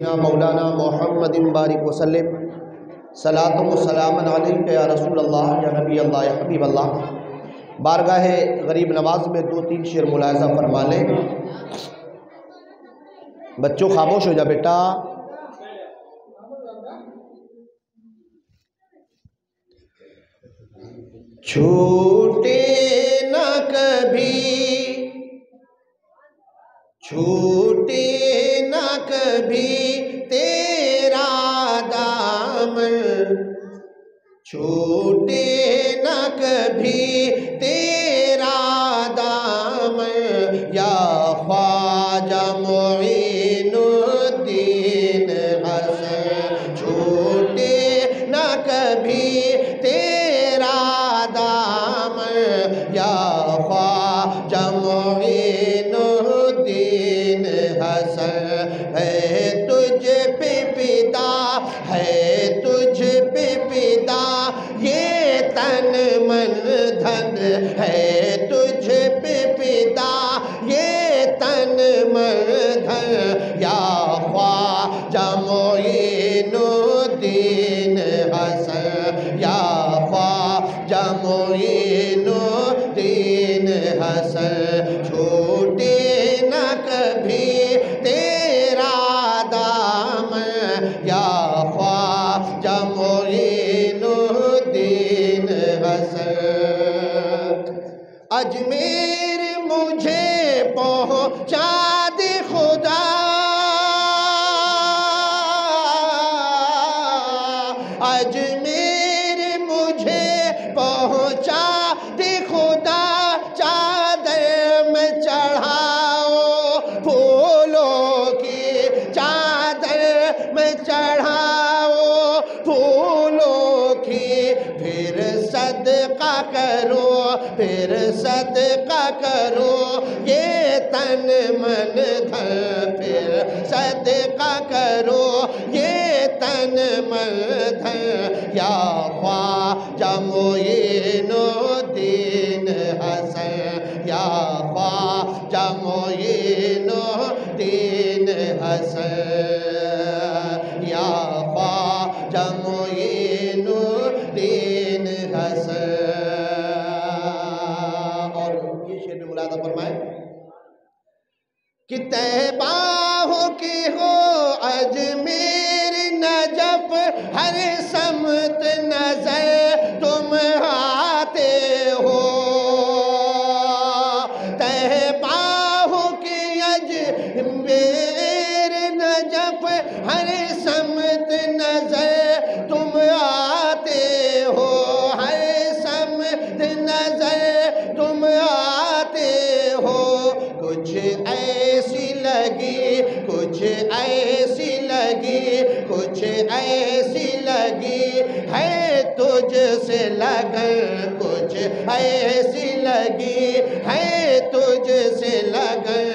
مولانا محمد بارک وسلم صلاۃ و سلام علیک یا رسول اللہ یا نبی اللہ یا حبیب اللہ۔ بارگاہ غریب نواز میں دو تین شعر ملاحظہ فرما لیں۔ بچوں خاموش ہو جا بیٹا۔ چھوٹے نہ کبھی، چھوٹے نہ کبھی تیرا دامن، چھوٹے نہ کبھی تیرا دامن، یا خواجہ معین الدین حسن، چھوٹے نہ کبھی تیرا دامن، یا خواجہ معین الدین حسن، ہے تجھ پہ پیدا، ہے تجھ پہ پیدا یہ تن من دھن، ہے تجھ پہ پیدا یہ تن من دھن، یا خواجہ معین الدین حسن، یا خواجہ معین الدین حسن، چھوٹے نہ کبھی تیرا دامن، یا خواجہ معین الدین حسن۔ اجمیر مجھے پہنچا دے خدا، اجمیر مجھے پہنچا دے خدا، چادر میں چڑھاؤ پھولوں کی، چادر میں چڑھاؤ پھولوں کی، پھر صدقہ کرو، پھر صدقہ کرو یہ تن من دھن، پھر صدقہ کرو یہ تن من دھن، یا خواجہ معین الدین حسن، یا خواجہ معین الدین حسن، یا خواجہ معین الدین حسن۔ اور یہ شعر میں ملاحظہ فرمائیں کہ طیبہ ہو کہ ہو اجمیر نجف، ہر سمت نظر تم آتے ہو، طیبہ ہو کہ اجمیر نجف، ہر سمت نظر تم آتے ہو، ہر سمت نظر تم آتے ہو، کچھ ایسی لگی، کچھ ایسی لگی، کچھ ایسی لگی ہے تجھ سے لگن، کچھ ایسی لگی ہے تجھ سے لگن،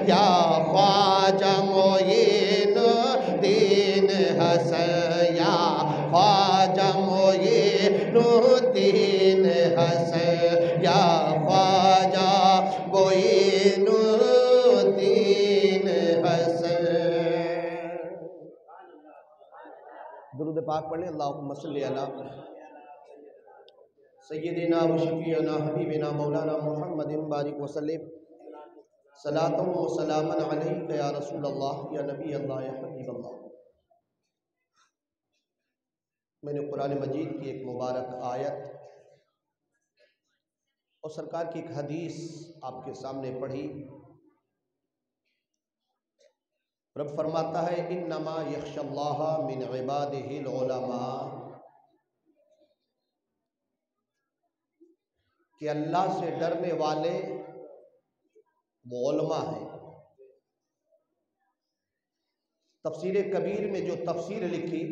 یا خواجہ معین الدین حسن، یا خواجہ معین الدین حسن، یا خواجہ معین الدین حسن۔ درود پاک پڑھ لیں۔ اللہم صلی علی سیدنا و شفیعنا حبیبنا مولانا محمد بارک وسلم، صلاۃ و سلام علیک یا رسول اللہ یا نبی اللہ یا حبیب اللہ۔ میں نے قرآن مجید کی ایک مبارک آیت اور سرکار کی ایک حدیث آپ کے سامنے پڑھی۔ رب فرماتا ہے انما یخشی اللہ من عبادہ العلماء، کہ اللہ سے ڈرنے والے وہ علماء ہیں۔ تفسیر کبیر میں جو تفسیر لکھی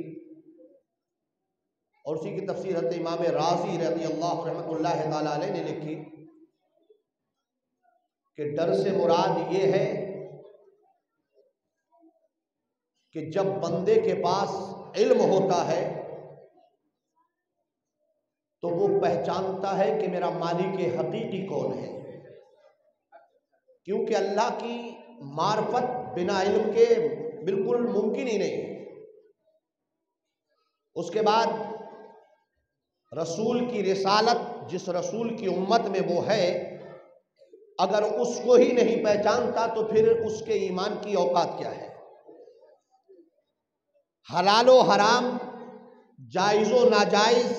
اور اسی کی تفسیر حضرت امام رازی رضی اللہ رحمۃ اللہ تعالی علیہ نے لکھی کہ ڈر سے مراد یہ ہے کہ جب بندے کے پاس علم ہوتا ہے تو وہ پہچانتا ہے کہ میرا مالک حقیقی کون ہے، کیونکہ اللہ کی معرفت بنا علم کے بالکل ممکن ہی نہیں۔ اس کے بعد رسول کی رسالت، جس رسول کی امت میں وہ ہے، اگر اس کو ہی نہیں پہچانتا تو پھر اس کے ایمان کی اوقات کیا ہے؟ حلال و حرام، جائز و ناجائز،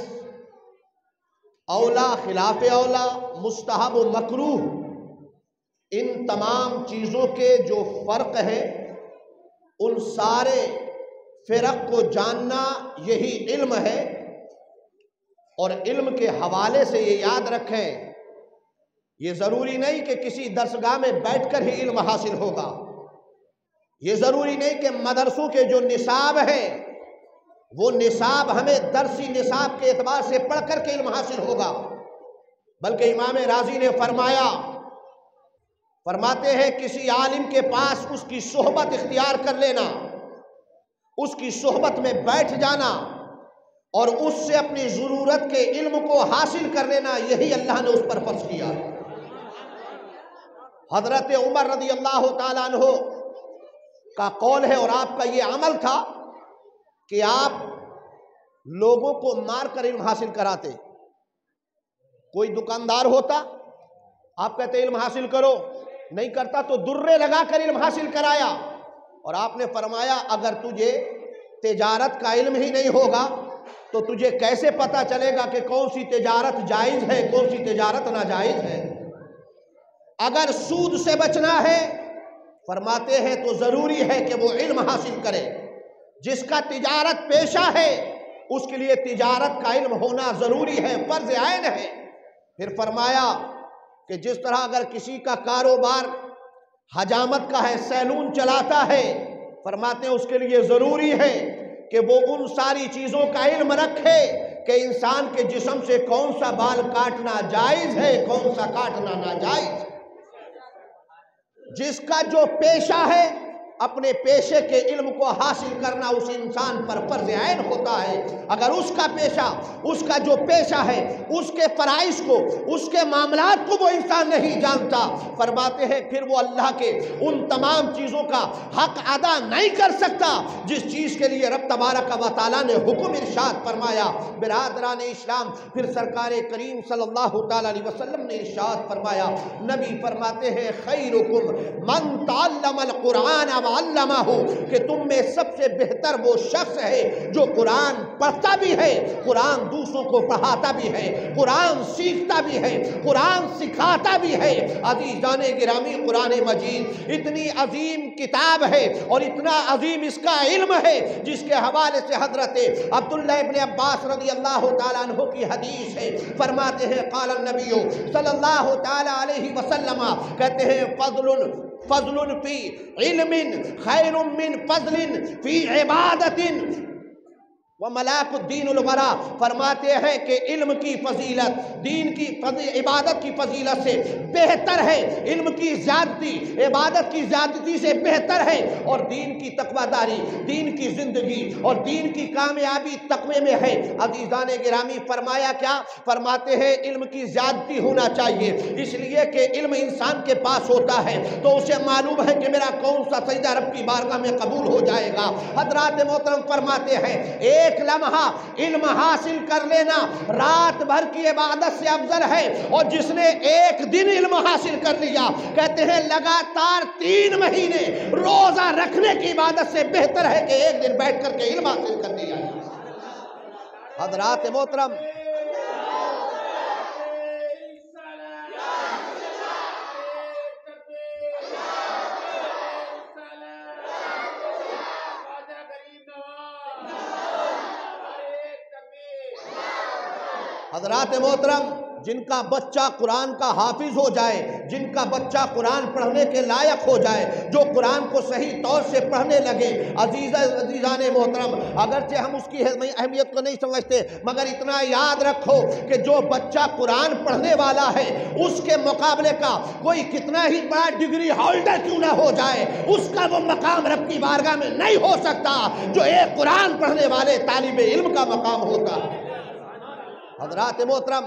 اولا خلاف اولا، مستحب و مکروہ، ان تمام چیزوں کے جو فرق ہے، ان سارے فرق کو جاننا یہی علم ہے۔ اور علم کے حوالے سے یہ یاد رکھیں، یہ ضروری نہیں کہ کسی درسگاہ میں بیٹھ کر ہی علم حاصل ہوگا، یہ ضروری نہیں کہ مدرسوں کے جو نصاب ہیں وہ نصاب ہمیں درسی نصاب کے اعتبار سے پڑھ کر کے علم حاصل ہوگا، بلکہ امام رازی نے فرماتے ہیں کسی عالم کے پاس اس کی صحبت اختیار کر لینا، اس کی صحبت میں بیٹھ جانا اور اس سے اپنی ضرورت کے علم کو حاصل کر لینا، یہی اللہ نے اس پر فرض کیا۔ حضرت عمر رضی اللہ تعالیٰ عنہ کا قول ہے اور آپ کا یہ عمل تھا کہ آپ لوگوں کو مار کر علم حاصل کراتے۔ کوئی دکاندار ہوتا، آپ کہتے علم حاصل کرو، نہیں کرتا تو درے لگا کر علم حاصل کرایا۔ اور آپ نے فرمایا اگر تجھے تجارت کا علم ہی نہیں ہوگا تو تجھے کیسے پتا چلے گا کہ کون سی تجارت جائز ہے، کون سی تجارت ناجائز ہے؟ اگر سود سے بچنا ہے فرماتے ہیں تو ضروری ہے کہ وہ علم حاصل کرے۔ جس کا تجارت پیشہ ہے اس کے لیے تجارت کا علم ہونا ضروری ہے، فرض عین ہے۔ پھر فرمایا کہ جس طرح اگر کسی کا کاروبار حجامت کا ہے، سیلون چلاتا ہے، فرماتے ہیں اس کے لیے ضروری ہے کہ وہ ان ساری چیزوں کا علم رکھے کہ انسان کے جسم سے کون سا بال کاٹنا جائز ہے، کون سا کاٹنا ناجائز۔ جس کا جو پیشہ ہے اپنے پیشے کے علم کو حاصل کرنا اس انسان پر فرض عین ہوتا ہے۔ اگر اس کا پیشہ، اس کا جو پیشہ ہے، اس کے فرائض کو، اس کے معاملات کو وہ انسان نہیں جانتا، فرماتے ہیں پھر وہ اللہ کے ان تمام چیزوں کا حق ادا نہیں کر سکتا جس چیز کے لیے رب تبارک و تعالیٰ نے حکم ارشاد فرمایا۔ برادران اسلام، پھر سرکار کریم صلی اللہ تعالیٰ علیہ وسلم نے ارشاد فرمایا، نبی فرماتے ہیں خیرکم من تعلم القرآن علمہ، کہ تم میں سب سے بہتر وہ شخص ہے جو قرآن پڑھتا بھی ہے، قرآن دوسروں کو پڑھاتا بھی ہے، قرآن سیکھتا بھی ہے، قرآن سکھاتا بھی ہے۔ عزیزان گرامی، قرآن مجید اتنی عظیم کتاب ہے اور اتنا عظیم اس کا علم ہے جس کے حوالے سے حضرت عبداللہ ابن عباس رضی اللہ تعالیٰ عنہ کی حدیث ہے، فرماتے ہیں قال النبی صلی اللہ تعالیٰ علیہ وسلم، کہتے ہیں فضل فی علم خیر من فضل فی عبادت وملاک الدین الورا، فرماتے ہیں کہ علم کی فضیلت دین کی عبادت کی فضیلت سے بہتر ہے، علم کی زیادتی عبادت کی زیادتی سے بہتر ہے، اور دین کی تقوی داری، دین کی زندگی اور دین کی کامیابی تقوی میں ہے۔ عزیزان گرامی، فرمایا کیا؟ فرماتے ہیں علم کی زیادتی ہونا چاہیے، اس لیے کہ علم انسان کے پاس ہوتا ہے تو اسے معلوم ہے کہ میرا کون سا سجدہ رب کی بارگاہ میں قبول ہو جائے گا۔ حضرات محترم فرماتے ہیں ایک لمحہ علم حاصل کر لینا رات بھر کی عبادت سے افضل ہے، اور جس نے ایک دن علم حاصل کر لیا، کہتے ہیں لگاتار 3 مہینے روزہ رکھنے کی عبادت سے بہتر ہے کہ ایک دن بیٹھ کر کے علم حاصل کر لیا۔ حضرات محترم، حضرات محترم، جن کا بچہ قرآن کا حافظ ہو جائے، جن کا بچہ قرآن پڑھنے کے لائق ہو جائے، جو قرآن کو صحیح طور سے پڑھنے لگے، عزیزان محترم، اگرچہ ہم اس کی اہمیت کو نہیں سمجھتے مگر اتنا یاد رکھو کہ جو بچہ قرآن پڑھنے والا ہے اس کے مقابلے کا کوئی کتنا ہی بڑا ڈگری ہولڈر کیوں نہ ہو جائے، اس کا وہ مقام رب کی بارگاہ میں نہیں ہو سکتا جو ایک قرآن پڑھنے والے طالب علم کا مقام ہوتا ہے۔ حضرات محترم،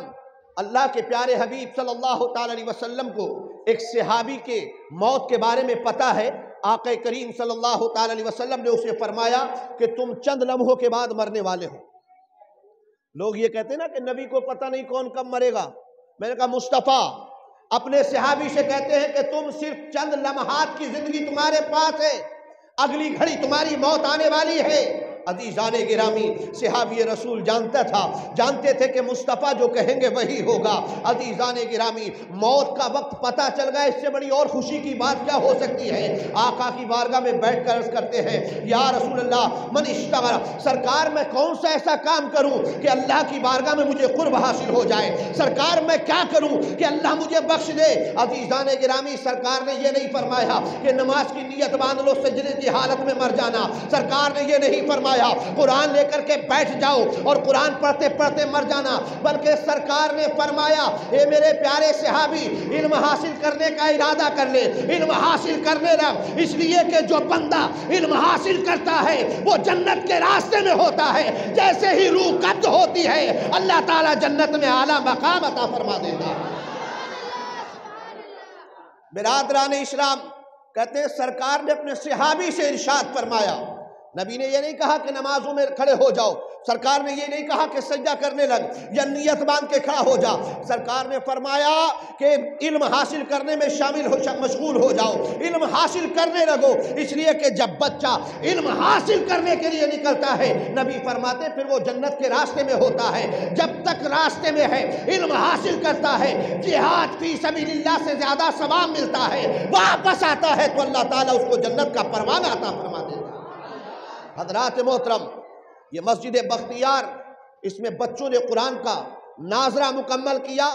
اللہ کے پیارے حبیب صلی اللہ تعالیٰ علیہ وسلم کو ایک صحابی کے موت کے بارے میں پتہ ہے، آقا کریم صلی اللہ تعالی علیہ وسلم نے اسے فرمایا کہ تم چند لمحوں کے بعد مرنے والے ہو۔ لوگ یہ کہتے ہیں نا کہ نبی کو پتہ نہیں کون کب مرے گا۔ میں نے کہا مصطفیٰ اپنے صحابی سے کہتے ہیں کہ تم صرف چند لمحات کی زندگی تمہارے پاس ہے، اگلی گھڑی تمہاری موت آنے والی ہے۔ عزیزان گرامی، صحابی رسول جانتے تھے کہ مصطفیٰ جو کہیں گے وہی ہوگا۔ عزیزان گرامی، موت کا وقت پتہ چل گیا، اس سے بڑی اور خوشی کی بات کیا ہو سکتی ہے؟ آقا کی بارگاہ میں بیٹھ کر عرض کرتے ہیں یا رسول اللہ من اشتغل، سرکار میں کون سا ایسا کام کروں کہ اللہ کی بارگاہ میں مجھے قرب حاصل ہو جائے؟ سرکار میں کیا کروں کہ اللہ مجھے بخش دے؟ عزیزان گرامی، سرکار نے یہ نہیں فرمایا کہ نماز کی نیت باندھ لو سجدے کی حالت میں مر جانا۔ سرکار نے یہ نہیں فرمایا قرآن لے کر کے بیٹھ جاؤ اور قرآن پڑھتے پڑھتے مر جانا، بلکہ سرکار نے فرمایا اے میرے پیارے صحابی، علم حاصل کرنے کا ارادہ کر لے، علم حاصل کرنے لگ، اس لیے کہ جو بندہ علم حاصل کرتا ہے وہ جنت کے راستے میں ہوتا ہے۔ جیسے ہی روح قبض ہوتی ہے اللہ تعالیٰ جنت میں اعلیٰ مقام عطا فرما دیتا ہے۔ برادران اسلام، کہتے ہیں سرکار نے اپنے صحابی سے ارشاد فرمایا، نبی نے یہ نہیں کہا کہ نمازوں میں کھڑے ہو جاؤ، سرکار نے یہ نہیں کہا کہ سجدہ کرنے لگ یا نیت باندھ کے کھڑا ہو جا، سرکار نے فرمایا کہ علم حاصل کرنے میں مشغول ہو جاؤ، علم حاصل کرنے لگو، اس لیے کہ جب بچہ علم حاصل کرنے کے لیے نکلتا ہے نبی فرماتے پھر وہ جنت کے راستے میں ہوتا ہے۔ جب تک راستے میں ہے، علم حاصل کرتا ہے، جہاد فی سبیل اللہ سے زیادہ ثواب ملتا ہے، واپس آتا ہے تو اللہ تعالیٰ اس کو جنت کا پروانہ عطا فرما دیتا ہے۔ حضرات محترم، یہ مسجد بختیار، اس میں بچوں نے قرآن کا ناظرہ مکمل کیا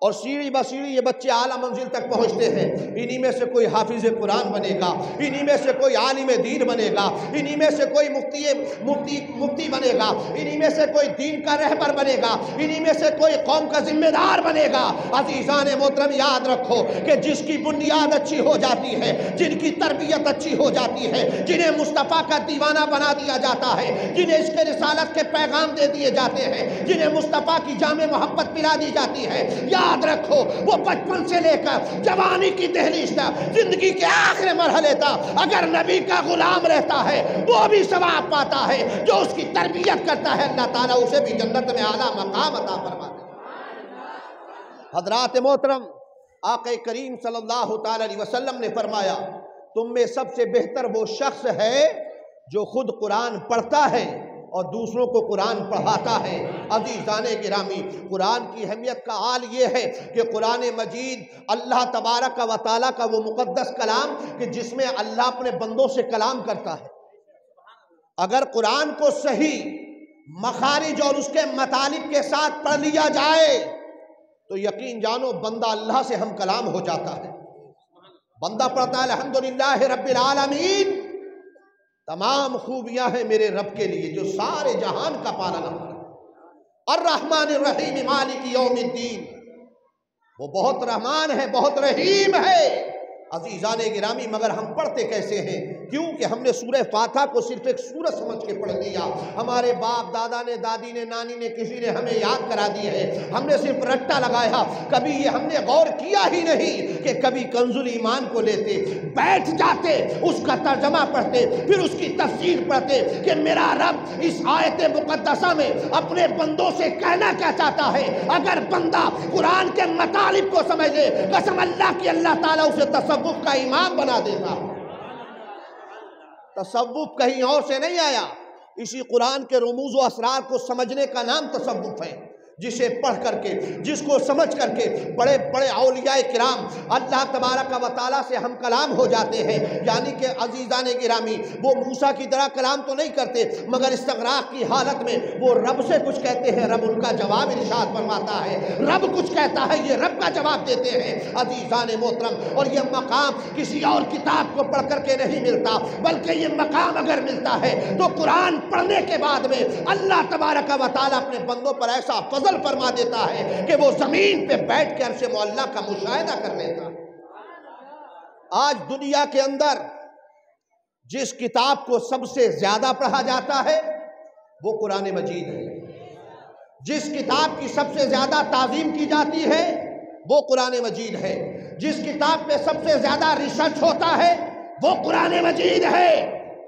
اور سیڑھی بسیڑھی یہ بچے اعلیٰ منزل تک پہنچتے ہیں۔ انہی میں سے کوئی حافظ قرآن بنے گا، انہی میں سے کوئی عالم دین بنے گا، انہی میں سے کوئی مفتی بنے گا، انہی میں سے کوئی دین کا رہبر بنے گا، انہی میں سے کوئی قوم کا ذمہ دار بنے گا۔ عزیزان محترم، یاد رکھو کہ جس کی بنیاد اچھی ہو جاتی ہے، جن کی تربیت اچھی ہو جاتی ہے، جنہیں مصطفیٰ کا دیوانہ بنا دیا جاتا ہے، جنہیں اس کے رسالت کے پیغام دے دیے جاتے ہیں، جنہیں مصطفیٰ کی جامع محبت پلا دی جاتی ہے، یاد رکھو وہ بچپن سے لے کر جوانی کی دہلیز تک، زندگی کے آخری مرحلے تک اگر نبی کا غلام رہتا ہے وہ بھی ثواب پاتا ہے۔ جو اس کی تربیت کرتا ہے اللہ تعالیٰ اسے بھی جنت میں اعلیٰ مقام عطا فرماتا ہے۔ حضرات محترم، آقا کریم صلی اللہ تعالی علیہ وسلم نے فرمایا تم میں سب سے بہتر وہ شخص ہے جو خود قرآن پڑھتا ہے اور دوسروں کو قرآن پڑھاتا ہے۔ عزیزان گرامی، قرآن کی اہمیت کا حال یہ ہے کہ قرآن مجید اللہ تبارک و تعالیٰ کا وہ مقدس کلام کہ جس میں اللہ اپنے بندوں سے کلام کرتا ہے۔ اگر قرآن کو صحیح مخارج اور اس کے مطالب کے ساتھ پڑھ لیا جائے تو یقین جانو بندہ اللہ سے ہم کلام ہو جاتا ہے۔ بندہ پڑھتا ہے الحمدللہ رب العالمین، تمام خوبیاں ہیں میرے رب کے لیے جو سارے جہان کا پالن ہے، الرحمن الرحیم مالک یوم الدین، وہ بہت رحمان ہے، بہت رحیم ہے۔ عزیزان گرامی، مگر ہم پڑھتے کیسے ہیں؟ کیونکہ ہم نے سورہ فاتحہ کو صرف ایک سورت سمجھ کے پڑھ لیا۔ ہمارے باپ دادا نے، دادی نے، نانی نے، کسی نے ہمیں یاد کرا دی ہے، ہم نے صرف رٹا لگایا، کبھی یہ ہم نے غور کیا ہی نہیں کہ کبھی کنز الایمان کو لیتے، بیٹھ جاتے، اس کا ترجمہ پڑھتے، پھر اس کی تفسیر پڑھتے کہ میرا رب اس آیت مقدسہ میں اپنے بندوں سے کہنا کیا چاہتا ہے۔ اگر بندہ قرآن کے مطالب کو سمجھ لے، قسم اللہ کی اللہ تعالیٰ اسے تصوف کا امام بنا دیتا۔ تصوف کہیں اور سے نہیں آیا، اسی قرآن کے رموز و اسرار کو سمجھنے کا نام تصوف ہے، جسے پڑھ کر کے، جس کو سمجھ کر کے بڑے بڑے اولیاء کرام اللہ تبارک و تعالیٰ سے ہم کلام ہو جاتے ہیں۔ یعنی کہ عزیزان گرامی، وہ موسیٰ کی طرح کلام تو نہیں کرتے، مگر استغراق کی حالت میں وہ رب سے کچھ کہتے ہیں، رب ان کا جواب ارشاد فرماتا ہے، رب کچھ کہتا ہے، یہ رب کا جواب دیتے ہیں۔ عزیزان محترم، اور یہ مقام کسی اور کتاب کو پڑھ کر کے نہیں ملتا، بلکہ یہ مقام اگر ملتا ہے تو قرآن پڑھنے کے بعد میں اللہ تبارک و تعالیٰ اپنے بندوں پر ایسا فضل فرما دیتا ہے کہ وہ زمین پہ بیٹھ کے عرش معلیٰ کا مشاہدہ کر لیتا ہے۔ آج دنیا کے اندر جس کتاب کو سب سے زیادہ پڑھا جاتا ہے وہ قرآن مجید ہے، جس کتاب کی سب سے زیادہ تعظیم کی جاتی ہے وہ قرآن مجید ہے، جس کتاب پہ سب سے زیادہ ریسرچ ہوتا ہے وہ قرآن مجید ہے۔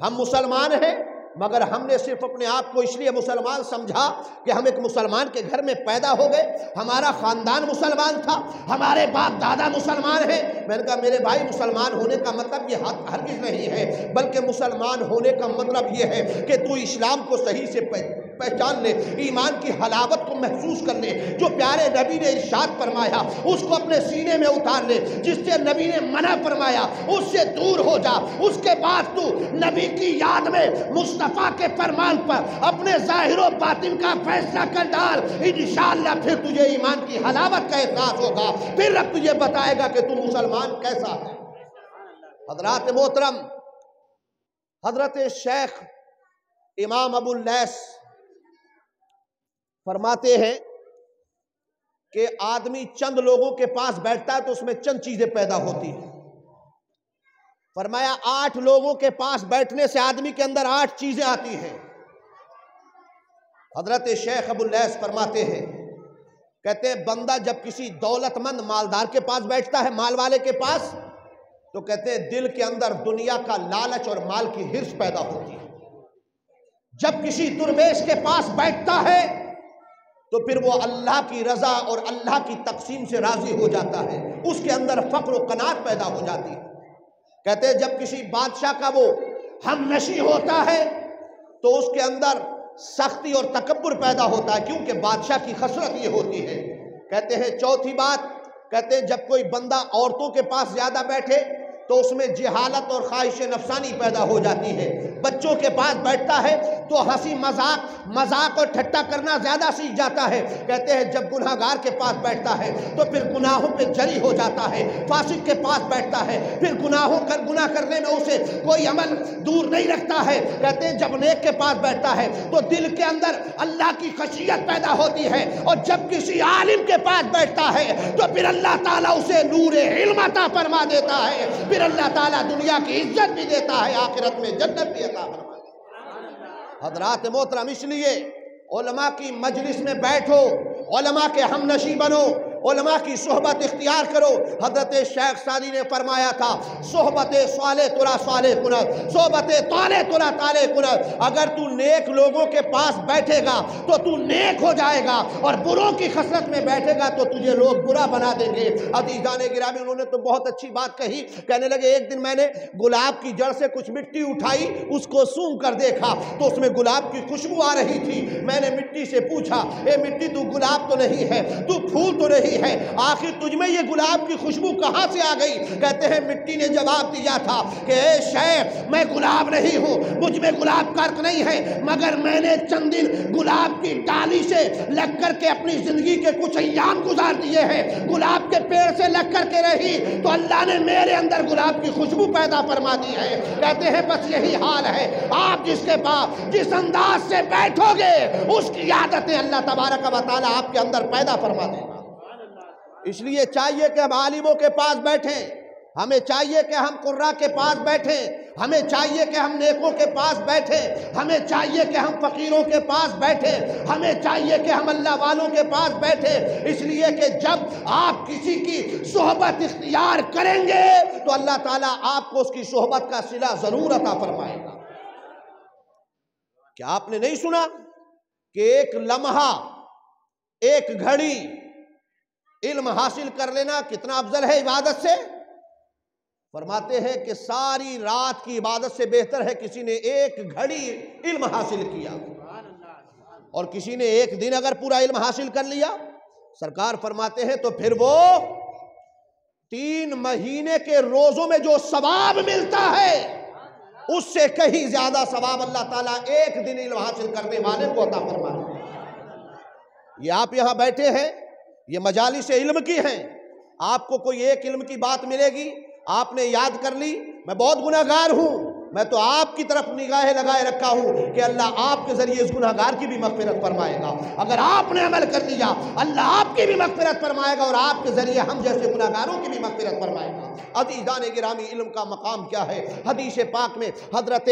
ہم مسلمان ہیں مگر ہم نے صرف اپنے آپ کو اس لیے مسلمان سمجھا کہ ہم ایک مسلمان کے گھر میں پیدا ہو گئے، ہمارا خاندان مسلمان تھا، ہمارے باپ دادا مسلمان ہیں۔ میں نے کہا میرے بھائی، مسلمان ہونے کا مطلب یہ ہرگز نہیں ہے، بلکہ مسلمان ہونے کا مطلب یہ ہے کہ تو اسلام کو صحیح سے پہچان لے، ایمان کی حلاوت کو محسوس کر لے، جو پیارے نبی نے ارشاد فرمایا اس کو اپنے سینے میں اتار لے، جس سے نبی نے منع فرمایا اس سے دور ہو جا۔ اس کے بعد تو نبی کی یاد میں مصطفیٰ کے فرمان پر اپنے ظاہر و باطن کا فیصلہ کر ڈال، انشاءاللہ پھر تجھے ایمان کی حلاوت کا احساس ہوگا، پھر رب تجھے بتائے گا کہ تو مسلمان کیسا ہے۔ حضرات محترم، حضرت شیخ امام ابو اللیث فرماتے ہیں کہ آدمی چند لوگوں کے پاس بیٹھتا ہے تو اس میں چند چیزیں پیدا ہوتی ہیں۔ فرمایا 8 لوگوں کے پاس بیٹھنے سے آدمی کے اندر 8 چیزیں آتی ہیں۔ حضرت شیخ ابو اللیث فرماتے ہیں، کہتے ہیں بندہ جب کسی دولت مند مالدار کے پاس بیٹھتا ہے، مال والے کے پاس، تو کہتے ہیں دل کے اندر دنیا کا لالچ اور مال کی حرص پیدا ہوتی ہے۔ جب کسی درویش کے پاس بیٹھتا ہے تو پھر وہ اللہ کی رضا اور اللہ کی تقسیم سے راضی ہو جاتا ہے، اس کے اندر فقر و قناعت پیدا ہو جاتی ہے۔ کہتے ہیں جب کسی بادشاہ کا وہ ہم نشی ہوتا ہے تو اس کے اندر سختی اور تکبر پیدا ہوتا ہے، کیونکہ بادشاہ کی خسرت یہ ہوتی ہے۔ کہتے ہیں چوتھی بات، کہتے ہیں جب کوئی بندہ عورتوں کے پاس زیادہ بیٹھے تو اس میں جہالت اور خواہش نفسانی پیدا ہو جاتی ہے۔ بچوں کے پاس بیٹھتا ہے تو ہنسی مذاق اور ٹھٹا کرنا زیادہ سیکھ جاتا ہے۔ کہتے ہیں جب گناہگار کے پاس بیٹھتا ہے تو پھر گناہوں پہ جری ہو جاتا ہے۔ فاسق کے پاس بیٹھتا ہے پھر گناہ کرنے میں اسے کوئی عمل دور نہیں رکھتا ہے۔ کہتے ہیں جب نیک کے پاس بیٹھتا ہے تو دل کے اندر اللہ کی خشیت پیدا ہوتی ہے، اور جب کسی عالم کے پاس بیٹھتا ہے تو پھر اللہ تعالیٰ اسے نور علم عطا فرما دیتا ہے، پھر اللہ تعالیٰ دنیا کی عزت بھی دیتا ہے، آخرت میں جنت بھی عطا فرما دیتا ہے۔ حضرات محترم، اس لیے علماء کی مجلس میں بیٹھو، علماء کے ہم نشی بنو، علماء کی صحبت اختیار کرو۔ حضرت شیخ سعدی نے فرمایا تھا صحبت صالح ترا صالح کنت، صحبت طالح ترا طالح کنت۔ اگر تو نیک لوگوں کے پاس بیٹھے گا تو تو نیک ہو جائے گا، اور بروں کی خسرت میں بیٹھے گا تو تجھے لوگ برا بنا دیں گے۔ عزیزان گرامی، انہوں نے تو بہت اچھی بات کہی، کہنے لگے ایک دن میں نے گلاب کی جڑ سے کچھ مٹی اٹھائی، اس کو سونگھ کر دیکھا تو اس میں گلاب کی خوشبو آ رہی تھی۔ میں نے مٹی سے پوچھا، اے مٹی تو گلاب تو نہیں ہے، تو پھول تو نہیں ہے، آخر تجھ میں یہ گلاب کی خوشبو کہاں سے آ گئی؟ کہتے ہیں مٹی نے جواب دیا تھا کہ اے شیخ، میں گلاب نہیں ہوں، مجھ میں گلاب کا عرق نہیں ہے، مگر میں نے چند دن گلاب کی ڈالی سے لگ کر کے اپنی زندگی کے کچھ ایام گزار دیے ہیں، گلاب کے پیڑ سے لگ کر کے رہی تو اللہ نے میرے اندر گلاب کی خوشبو پیدا فرما دی ہے۔ کہتے ہیں بس یہی حال ہے، آپ جس کے پاس جس انداز سے بیٹھو گے اس کی عادتیں اللہ تبارک و تعالیٰ آپ کے اندر پیدا فرما دے گا۔ اس لیے چاہیے کہ ہم عالموں کے پاس بیٹھیں، ہمیں چاہیے کہ ہم قراء کے پاس بیٹھیں، ہمیں چاہیے کہ ہم نیکوں کے پاس بیٹھیں، ہمیں چاہیے کہ ہم فقیروں کے پاس بیٹھیں، ہمیں چاہیے کہ ہم اللہ والوں کے پاس بیٹھیں۔ اس لیے کہ جب آپ کسی کی صحبت اختیار کریں گے تو اللہ تعالیٰ آپ کو اس کی صحبت کا صلہ ضرور عطا فرمائے گا۔ کیا آپ نے نہیں سنا کہ ایک لمحہ، ایک گھڑی علم حاصل کر لینا کتنا افضل ہے عبادت سے؟ فرماتے ہیں کہ ساری رات کی عبادت سے بہتر ہے کسی نے ایک گھڑی علم حاصل کیا، اور کسی نے ایک دن اگر پورا علم حاصل کر لیا، سرکار فرماتے ہیں تو پھر وہ 3 مہینے کے روزوں میں جو ثواب ملتا ہے اس سے کہیں زیادہ ثواب اللہ تعالیٰ ایک دن علم حاصل کرنے والے کو عطا فرماتے ہیں۔ یہ آپ یہاں بیٹھے ہیں، یہ مجالس علم کی ہیں، آپ کو کوئی ایک علم کی بات ملے گی، آپ نے یاد کر لی میں بہت گناہگار ہوں، میں تو آپ کی طرف نگاہیں لگائے رکھا ہوں کہ اللہ آپ کے ذریعے اس گناہگار کی بھی مغفرت فرمائے گا۔ اگر آپ نے عمل کر لیا اللہ آپ کی بھی مغفرت فرمائے گا، اور آپ کے ذریعے ہم جیسے گناہگاروں کی بھی مغفرت فرمائے گا۔ عزیزان گرامی، علم کا مقام کیا ہے؟ حدیث پاک میں حضرت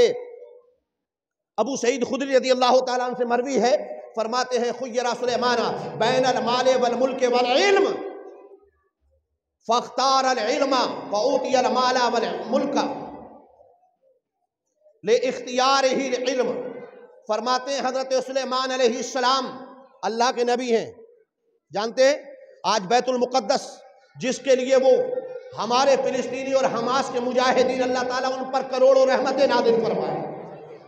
ابو سعید خدری رضی اللہ تعالیٰ عنہ سے مروی ہے، فرماتے ہیں خیر سلیمان بین المال والملک والعلم فاختار العلم فاوتی المال والملک۔ لِاِخْتِيَارِهِ الْعِلْمِ، فرماتے ہیں حضرت سلیمان علیہ السلام اللہ کے نبی ہیں. جانتے ہیں آج بیت المقدس جس کے لیے وہ ہمارے فلسطینی اور حماس کے مجاہدین اللہ تعالیٰ ان پر کروڑوں رحمتیں نازل فرمائے،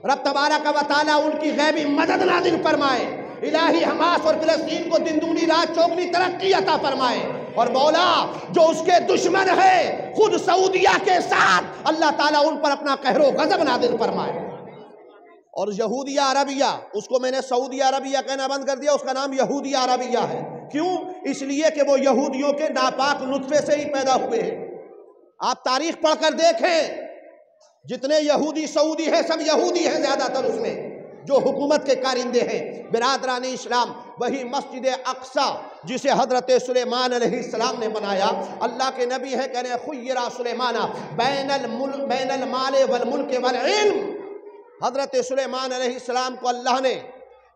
رب تبارک و تعالیٰ ان کی غیبی مدد نازل فرمائے، الہی حماس اور فلسطین کو دن دگنی رات چوگنی ترقی عطا فرمائے. اور مولا جو اس کے دشمن ہے خود سعودیہ کے ساتھ اللہ تعالیٰ ان پر اپنا قہر و غضب نازل فرمائے. اور یہودیہ عربیہ، اس کو میں نے سعودیہ عربیہ کہنا بند کر دیا، اس کا نام یہودیہ عربیہ ہے. کیوں؟ اس لیے کہ وہ یہودیوں کے ناپاک نطفے سے ہی پیدا ہوئے ہیں. آپ تاریخ پڑھ کر دیکھیں، جتنے یہودی سعودی ہیں سب یہودی ہیں زیادہ تر، اس میں جو حکومت کے کارندے ہیں. برادران اسلام، وہی مسجد اقصی جسے حضرت سلیمان علیہ السلام نے بنایا، اللہ کے نبی ہیں کہنے خیر سلیمان بین المال والملک والعلم. حضرت سلیمان علیہ السلام کو اللہ نے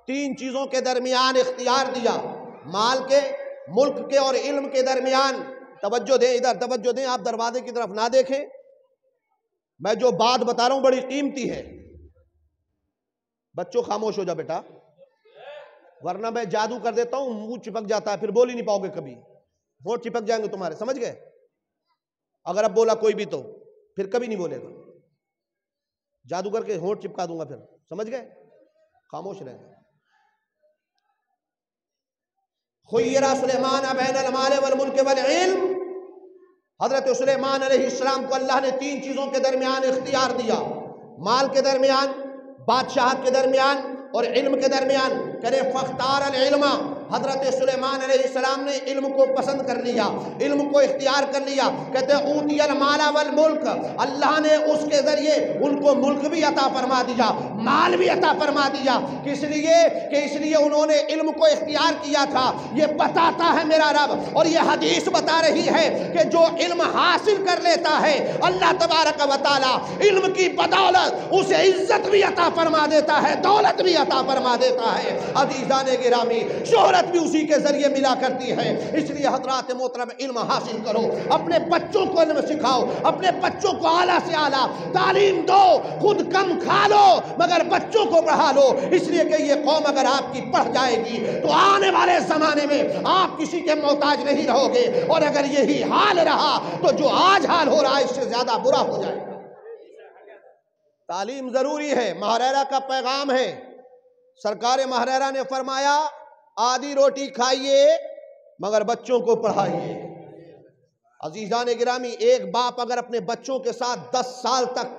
3 چیزوں کے درمیان اختیار دیا، مال کے، ملک کے اور علم کے درمیان. توجہ دیں، ادھر توجہ دیں، آپ دروازے کی طرف نہ دیکھیں. میں جو بات بتا رہا ہوں بڑی قیمتی ہے. بچوں خاموش ہو جا بیٹا، ورنہ میں جادو کر دیتا ہوں، منہ چپک جاتا ہے، پھر بول ہی نہیں پاؤ گے کبھی، ہونٹ چپک جائیں گے تمہارے، سمجھ گئے؟ اگر اب بولا کوئی بھی تو پھر کبھی نہیں بولے گا. جادو کر کے ہونٹ چپکا دوں گا، پھر سمجھ گئے؟ خاموش رہے. خیر سلیمان بین المال والملک والعلم، حضرت سلیمان علیہ السلام کو اللہ نے 3 چیزوں کے درمیان اختیار دیا، مال کے درمیان، بادشاہت کے درمیان اور علم کے درمیان. کرے فختار العلم، حضرت سلیمان علیہ السلام نے علم کو پسند کر لیا، علم کو اختیار کر لیا. کہتے اوتی المال والملک، اللہ نے اس کے ذریعے ان کو ملک بھی عطا فرما دیا، مال بھی عطا فرما دیا. کس لیے؟ کہ اس لیے انہوں نے علم کو اختیار کیا تھا. یہ بتاتا ہے میرا رب، اور یہ حدیث بتا رہی ہے کہ جو علم حاصل کر لیتا ہے اللہ تبارک و تعالی علم کی بدولت اسے عزت بھی عطا فرما دیتا ہے، دولت بھی عطا فرما دیتا ہے. عزیزان گرامی، شہرت بھی اسی کے ذریعے ملا کرتی ہے. اس لیے حضرات محترم، علم حاصل کرو، اپنے بچوں کو علم سکھاؤ، اپنے بچوں کو اعلیٰ سے اعلیٰ تعلیم دو. خود کم کھا لو مگر بچوں کو پڑھا لو، اس لیے کہ یہ قوم اگر آپ کی پڑھ جائے گی تو آنے والے زمانے میں آپ کسی کے محتاج نہیں رہو گے. اور اگر یہی حال رہا تو جو آج حال ہو رہا ہے اس سے زیادہ برا ہو جائے گا. تعلیم ضروری ہے. ماہریرہ کا پیغام ہے، سرکار ماہریرہ نے فرمایا آدھی روٹی کھائیے مگر بچوں کو پڑھائیے. عزیزان گرامی، ایک باپ اگر اپنے بچوں کے ساتھ 10 سال تک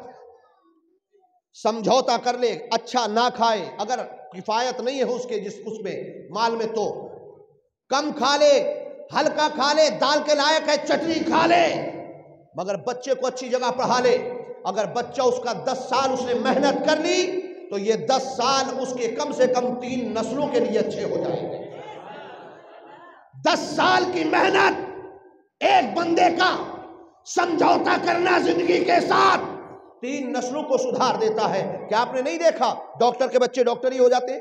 سمجھوتا کر لے، اچھا نہ کھائے، اگر کفایت نہیں ہے اس میں مال میں تو کم کھا لے، ہلکا کھا لے، دال کے لائق ہے چٹنی کھا لے، مگر بچے کو اچھی جگہ پڑھا لے. اگر بچہ اس کا 10 سال اس نے محنت کر لی تو یہ 10 سال اس کے کم سے کم 3 نسلوں کے لیے اچھے ہو جائیں گے. 10 سال کی محنت، ایک بندے کا سمجھوتا کرنا زندگی کے ساتھ 3 نسلوں کو سدھار دیتا ہے. کیا آپ نے نہیں دیکھا ڈاکٹر کے بچے ڈاکٹر ہی ہو جاتے،